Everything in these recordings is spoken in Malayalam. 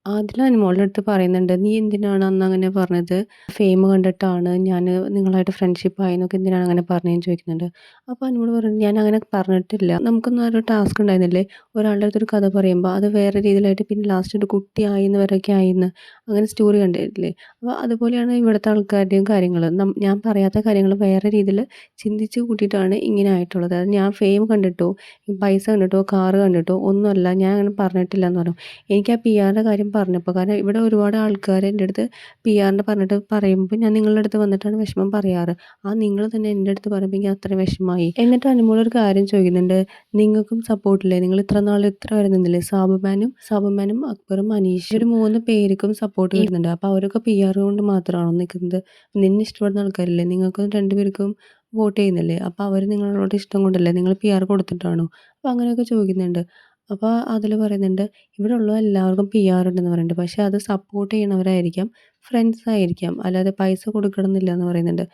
അതില് അനുമോളുടെ അടുത്ത് പറയുന്നുണ്ട്, "നീ എന്തിനാണ് അന്ന് അങ്ങനെ പറഞ്ഞത്? ഫെയിം കണ്ടിട്ടാണ് ഞാന് നിങ്ങളായിട്ട് ഫ്രണ്ട്ഷിപ്പ് ആയിന്നൊക്കെ എന്തിനാണ് അങ്ങനെ പറഞ്ഞേന്ന്?" ചോദിക്കുന്നുണ്ട്. അപ്പൊ അനുമോള് പറയുന്നത്, "ഞാൻ അങ്ങനെ പറഞ്ഞിട്ടില്ല. നമുക്കൊന്നും ഒരു ടാസ്ക് ഉണ്ടായിരുന്നില്ലേ? ഒരാളുടെ അടുത്തൊരു കഥ പറയുമ്പോ അത് വേറെ രീതിയിലായിട്ട് പിന്നെ ലാസ്റ്റ് ഒരു കുട്ടിയായിന്ന് വരെയൊക്കെ ആയിന്ന് അങ്ങനെ സ്റ്റോറി കണ്ടിട്ടില്ലേ? അപ്പൊ അതുപോലെയാണ് ഇവിടുത്തെ ആൾക്കാരുടെയും കാര്യങ്ങള്. ഞാൻ പറയാത്ത കാര്യങ്ങള് വേറെ രീതിയില് ചിന്തിച്ച് കൂട്ടിയിട്ടാണ് ഇങ്ങനെ ആയിട്ടുള്ളത്. അത് ഞാൻ ഫെയിം കണ്ടിട്ടോ, പൈസ കണ്ടിട്ടോ, കാറ് കണ്ടിട്ടോ ഒന്നുമല്ല. ഞാൻ അങ്ങനെ പറഞ്ഞിട്ടില്ലാന്ന് പറഞ്ഞു. എനിക്ക് ആ പിആറിൻ്റെ കാര്യം പറഞ്ഞപ്പോൾ കാരണം ഇവിടെ ഒരുപാട് ആൾക്കാര് എൻ്റെ അടുത്ത് പിആറിൻ്റെ പറഞ്ഞിട്ട് പറയുമ്പോൾ ഞാൻ നിങ്ങളുടെ അടുത്ത് വന്നിട്ടാണ് വിഷമം പറയാറ്. ആ നിങ്ങൾ തന്നെ എൻ്റെ അടുത്ത് പറയുമ്പോൾ എനിക്ക് അത്രയും വിഷമമായി. എന്നിട്ട് അനുമോള് ഒരു കാര്യം ചോദിക്കുന്നുണ്ട്, "നിങ്ങൾക്കും സപ്പോർട്ടില്ലേ? നിങ്ങൾ ഇത്ര നാൾ ഇത്ര വരെ നിന്നില്ലേ? സാബുമാനും അക്ബറും അനീഷും ഒരു 3 പേർക്കും സപ്പോർട്ട് വരുന്നുണ്ട്. അപ്പോൾ അവരൊക്കെ പിആർ കൊണ്ട് മാത്രമാണോ നിൽക്കുന്നത്? നിന്നെ ഇഷ്ടപ്പെടുന്ന ആൾക്കാരില്ലേ? നിങ്ങൾക്ക് 2 പേർക്കും വോട്ട് ചെയ്യുന്നില്ലേ? അപ്പോൾ അവർ നിങ്ങളോട് ഇഷ്ടം കൊണ്ടല്ലേ? നിങ്ങൾ പിആർ കൊടുത്തിട്ടാണോ?" അപ്പോൾ അങ്ങനെയൊക്കെ ചോദിക്കുന്നുണ്ട്. അപ്പോൾ അതില് പറയുന്നുണ്ട്, "ഇവിടെയുള്ള എല്ലാവർക്കും പിആർ ഉണ്ടെന്ന് പറയുന്നുണ്ട്. പക്ഷെ അത് സപ്പോർട്ട് ചെയ്യണവരായിരിക്കാം, ഫ്രണ്ട്സ് ആയിരിക്കാം. അല്ലാതെ പൈസ കൊടുക്കണമെന്നില്ല" എന്ന് പറയുന്നുണ്ട്.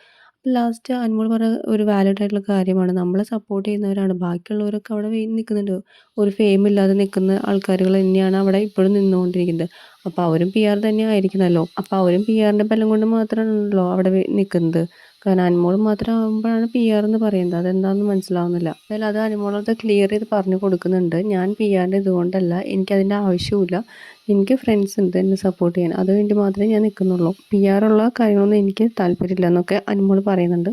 ലാസ്റ്റ് അനുമോൾ പറഞ്ഞ ഒരു വാലിഡ് ആയിട്ടുള്ള കാര്യമാണ്. നമ്മളെ സപ്പോർട്ട് ചെയ്യുന്നവരാണ്. ബാക്കിയുള്ളവരൊക്കെ അവിടെ നിൽക്കുന്നുണ്ട്. ഒരു ഫെയിം ഇല്ലാതെ നിൽക്കുന്ന ആൾക്കാരുകൾ തന്നെയാണ് അവിടെ ഇപ്പോഴും നിന്നുകൊണ്ടിരിക്കുന്നത്. അപ്പോൾ അവരും പിആർ തന്നെ ആയിരിക്കണല്ലോ. അപ്പോൾ അവരും പിആറിന്റെ ബലം കൊണ്ട് മാത്രമാണല്ലോ അവിടെ നിൽക്കുന്നത്. കാരണം അനുമോൾ മാത്രം ആകുമ്പോഴാണ് പിആർ എന്ന് പറയുന്നത്. അതെന്താണെന്ന് മനസ്സിലാവുന്നില്ല. എന്തായാലും അത് അനുമോളത് ക്ലിയർ ചെയ്ത് പറഞ്ഞു കൊടുക്കുന്നുണ്ട്. ഞാൻ പിആറിൻ്റെ ഇതുകൊണ്ടല്ല. എനിക്കതിൻ്റെ ആവശ്യവുമില്ല. എനിക്ക് ഫ്രണ്ട്സ് ഉണ്ട് എന്നെ സപ്പോർട്ട് ചെയ്യാൻ. അതുവേണ്ടി മാത്രമേ ഞാൻ നിൽക്കുന്നുള്ളൂ. പിആർ ഉള്ള കാര്യങ്ങളൊന്നും എനിക്ക് താല്പര്യമില്ല എന്നൊക്കെ അനുമോൾ പറയുന്നുണ്ട്.